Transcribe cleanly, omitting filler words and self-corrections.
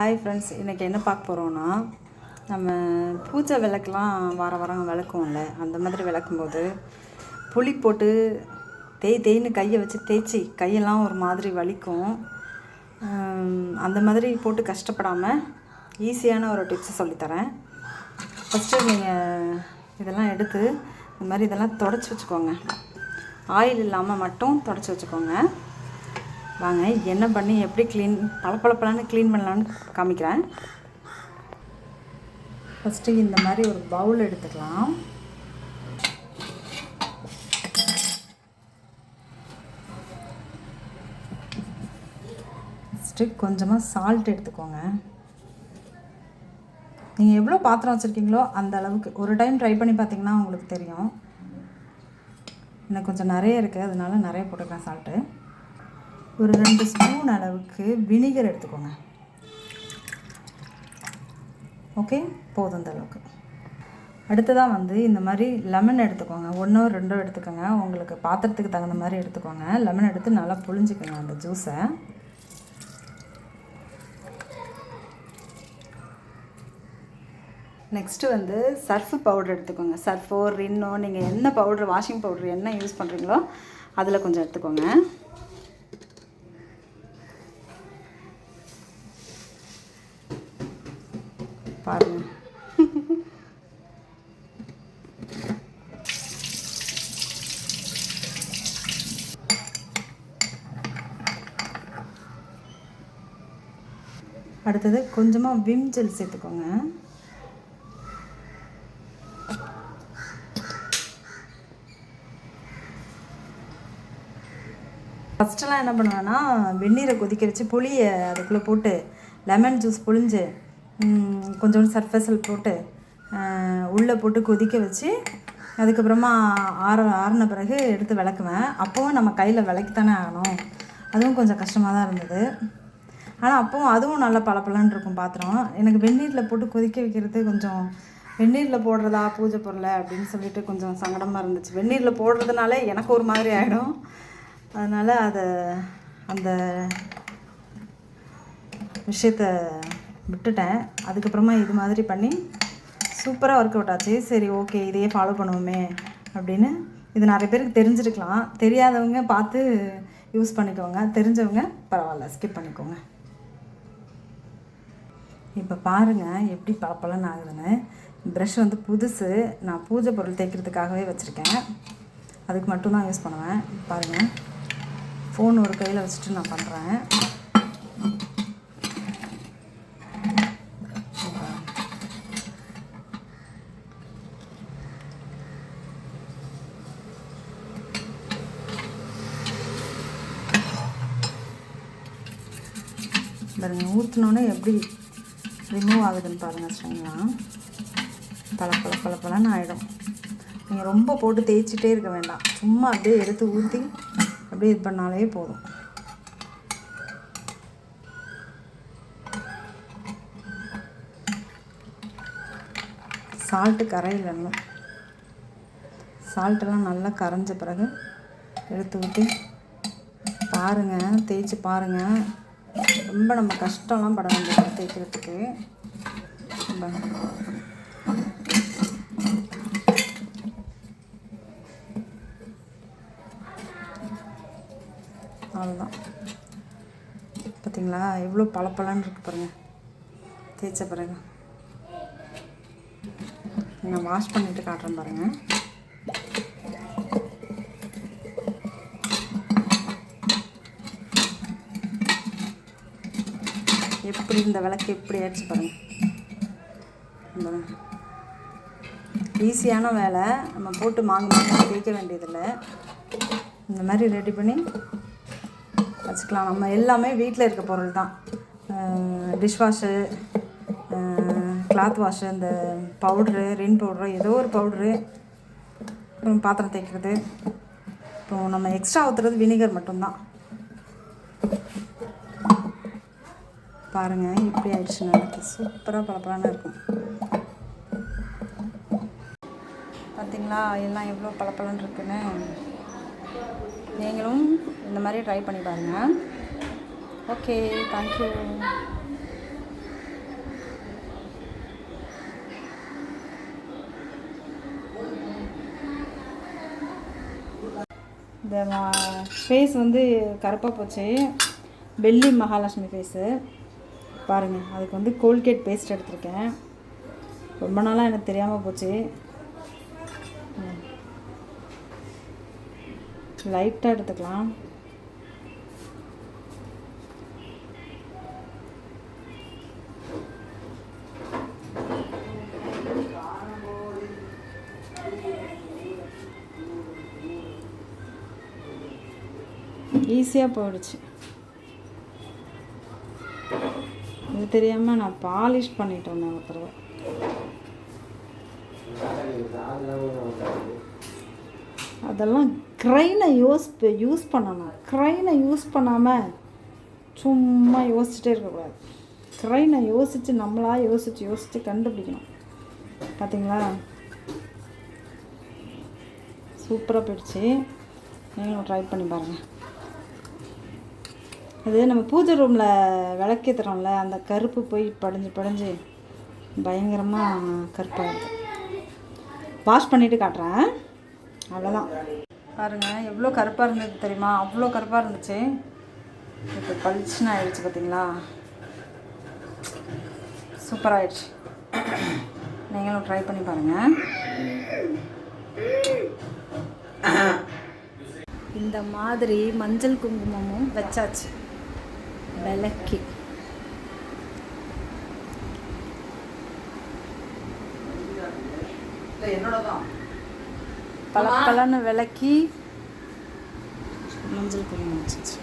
Hi friends, இன்றைக்கி என்ன பார்க்க போகிறோன்னா, நம்ம பூஜை விளக்குலாம் வாரம் விளக்குவோம்ல, அந்த மாதிரி விளக்கும்போது புளி போட்டு தேய்ன்னு கையை வச்சு தேய்ச்சி கையெல்லாம் ஒரு மாதிரி வலிக்கும். அந்த மாதிரி போட்டு கஷ்டப்படாமல் ஈஸியான ஒரு டிப்ஸை சொல்லித்தரேன். ஃபஸ்ட்டு நீங்கள் இதெல்லாம் எடுத்து இந்த மாதிரி இதெல்லாம் தொடச்சி வச்சுக்கோங்க. ஆயில் இல்லாமல் மட்டும் தொடச்சி வச்சுக்கோங்க. வாங்க எண்ணெய் பண்ணி எப்படி பளபளன்னு க்ளீன் பண்ணலான்னு காமிக்கிறேன். ஃபஸ்ட்டு இந்த மாதிரி ஒரு பவுல் எடுத்துக்கலாம். ஃபஸ்ட்டு கொஞ்சமாக சால்ட் எடுத்துக்கோங்க. நீங்கள் எவ்வளோ பாத்திரம் வச்சுருக்கீங்களோ அந்த அளவுக்கு ஒரு டைம் ட்ரை பண்ணி பார்த்தீங்கன்னா உங்களுக்கு தெரியும். எனக்கு கொஞ்சம் நிறைய இருக்குது, அதனால நிறைய போட்டுக்கிறேன் சால்ட்டு. ஒரு 2 ஸ்பூன் அளவுக்கு வினிகர் எடுத்துக்கோங்க. ஓகே, போதும் இந்த அளவுக்கு. அடுத்ததாக இந்த மாதிரி லெமன் எடுத்துக்கோங்க. 1 2 எடுத்துக்கோங்க. உங்களுக்கு பாத்திரத்துக்கு தகுந்த மாதிரி எடுத்துக்கோங்க. லெமன் எடுத்து நல்லா புழிஞ்சிக்கோங்க அந்த ஜூஸை. நெக்ஸ்ட்டு சர்ஃபு பவுடர் எடுத்துக்கோங்க. சர்ஃபோ ரின்னோ நீங்கள் என்ன பவுட்ரு, வாஷிங் பவுட்ரு என்ன யூஸ் பண்ணுறீங்களோ அதில் கொஞ்சம் எடுத்துக்கோங்க. பாருங்கள், அடுத்தது கொஞ்சமாக விம் ஜெல் சேர்த்துக்கோங்க. ஃபஸ்ட்டெல்லாம் என்ன பண்ணுவேன்னா, வெந்நீரை கொதிக்க வச்சு புளியை அதுக்குள்ளே போட்டு லெமன் ஜூஸ் புழிஞ்சு கொஞ்சோண்டு சர்ஃபெசல் போட்டு உள்ளே போட்டு கொதிக்க வச்சு அதுக்கப்புறமா ஆறின பிறகு எடுத்து விளக்குவேன். அப்போவும் நம்ம கையில் விளக்கித்தானே ஆகணும். அதுவும் கொஞ்சம் கஷ்டமாக தான் இருந்தது. ஆனால் அப்போவும் அதுவும் நல்லா பளபளன்னு இருக்கும் பாத்திரம். எனக்கு வெந்நீரில் போட்டு கொதிக்க வைக்கிறது கொஞ்சம், வெந்நீரில் போடுறதா பூஜை பொருளை அப்படின்னு சொல்லிட்டு கொஞ்சம் சங்கடமாக இருந்துச்சு. வெந்நீரில் போடுறதுனால எனக்கு ஒரு மாதிரி ஆகிடும். அதனால் அந்த விஷயத்தை விட்டுட்டேன். அதுக்கப்புறமா இது மாதிரி பண்ணி சூப்பராக ஒர்க் அவுட் ஆச்சு. சரி, ஓகே, இதையே ஃபாலோ பண்ணுவோமே அப்படின்னு. இது நிறைய பேருக்கு தெரிஞ்சிருக்கலாம். தெரியாதவங்க பார்த்து யூஸ் பண்ணிக்கோங்க. தெரிஞ்சவங்க பரவாயில்ல, ஸ்கிப் பண்ணிக்கோங்க. இப்போ பாருங்கள் எப்படி பளபளன்னு ஆகுதுன்னு. ப்ரஷ் புதுசு, நான் பூஜை பொருள் தேய்க்கிறதுக்காகவே வச்சுருக்கேன். அதுக்கு மட்டும்தான் யூஸ் பண்ணுவேன். பாருங்கள், ஃபோன் ஒரு கையில் வச்சுட்டு நான் பண்ணுறேன். பாருங்கள், ஊற்றினோன்னே எப்படி ரிமூவ் ஆகுதுன்னு பாருங்கள். ஸ்ட்ரைன்லாம் பளபளன்னு ஆகிடும். நீங்கள் ரொம்ப போட்டு தேய்ச்சிட்டே இருக்க வேண்டாம். சும்மா அப்படியே எடுத்து ஊற்றி அப்படியே இது பண்ணாலே போதும். சால்ட்டு கரையிலணும். சால்ட்டெல்லாம் நல்லா கரைஞ்ச பிறகு எடுத்து ஊற்றி பாருங்கள், தேய்ச்சி பாருங்கள். ரொம்ப நம்ம கஷ்டம்லாம் பட வேண்டியது தேய்க்கிறதுக்கு. அவ்வளோதான். பார்த்தீங்களா எவ்வளோ பளபளன்னு இருக்கு பாருங்கள் தேய்ச்ச பிறகு. நான் வாஷ் பண்ணிவிட்டு காட்டுறேன் பாருங்கள். எப்படி இந்த விளக்கு எப்படி ஆயிடுச்சு பாருங்கள். ஈஸியான வேலை, நம்ம போட்டு மாங்க தேய்க்க வேண்டியதில்லை. இந்த மாதிரி ரெடி பண்ணி வச்சுக்கலாம். நம்ம எல்லாமே வீட்டில் இருக்க பொருள் தான். டிஷ்வாஷு, கிளாத் வாஷு, இந்த பவுட்ரு, ரின் பவுட்ரு, ஏதோ ஒரு பவுட்ரு, பாத்திரம் தேய்க்கிறது. இப்போ நம்ம எக்ஸ்ட்ரா ஊற்றுறது வினிகர் மட்டும்தான். பாருங்கள் இப்படி ஆயிடுச்சு. எனக்கு சூப்பராக பளபளன்னு இருக்கும். பார்த்தீங்களா எல்லாம் எவ்வளோ பளபளன்னு இருக்குன்னு. நீங்களும் இந்த மாதிரி ட்ரை பண்ணி பாருங்கள். Okay, thank you. இந்த ஃபேஸ் வந்து கருப்பாக போச்சு. வெள்ளி மகாலட்சுமி ஃபேஸு பாருங்கள். அதுக்கு வந்து கோல்கேட் பேஸ்ட் எடுத்திருக்கேன். ரொம்ப நாளாக எனக்கு தெரியாமல் போச்சு. லைட்டாக எடுத்துக்கலாம். ஈஸியாக போயிடுச்சு. இது தெரியாமல் நான் பாலிஷ் பண்ணிட்டு வந்தேன் ஒரு தடவை. அதெல்லாம் க்ரைனை யூஸ் பண்ணணும். க்ரைனை யூஸ் பண்ணாமல் சும்மா யோசிச்சுட்டே இருக்கக்கூடாது. க்ரைனை யோசித்து நம்மளாக யோசித்து கண்டுபிடிக்கணும். பார்த்தீங்களா, சூப்பராக போயிடுச்சு. நீங்களும் ட்ரை பண்ணி பாருங்கள். அது நம்ம பூஜை ரூமில் விளக்கேற்றுறோம்ல, அந்த கருப்பு போய் படிஞ்சு பயங்கரமாக கருப்பாகிடுது. வாஷ் பண்ணிவிட்டு காட்டுறேன். அவ்வளோதான். பாருங்கள் எவ்வளோ கருப்பாக இருந்தது தெரியுமா? அவ்வளோ கருப்பாக இருந்துச்சு. இப்போ பளிச்சுன்னு ஆகிடுச்சு. பார்த்தீங்களா, சூப்பராகிடுச்சு. நீங்களும் ட்ரை பண்ணி பாருங்கள். இந்த மாதிரி மஞ்சள் குங்குமமும் வச்சாச்சு விளக்கி. பலன்னு விளக்கி மஞ்சள் குங்குமம் வச்சாச்சு.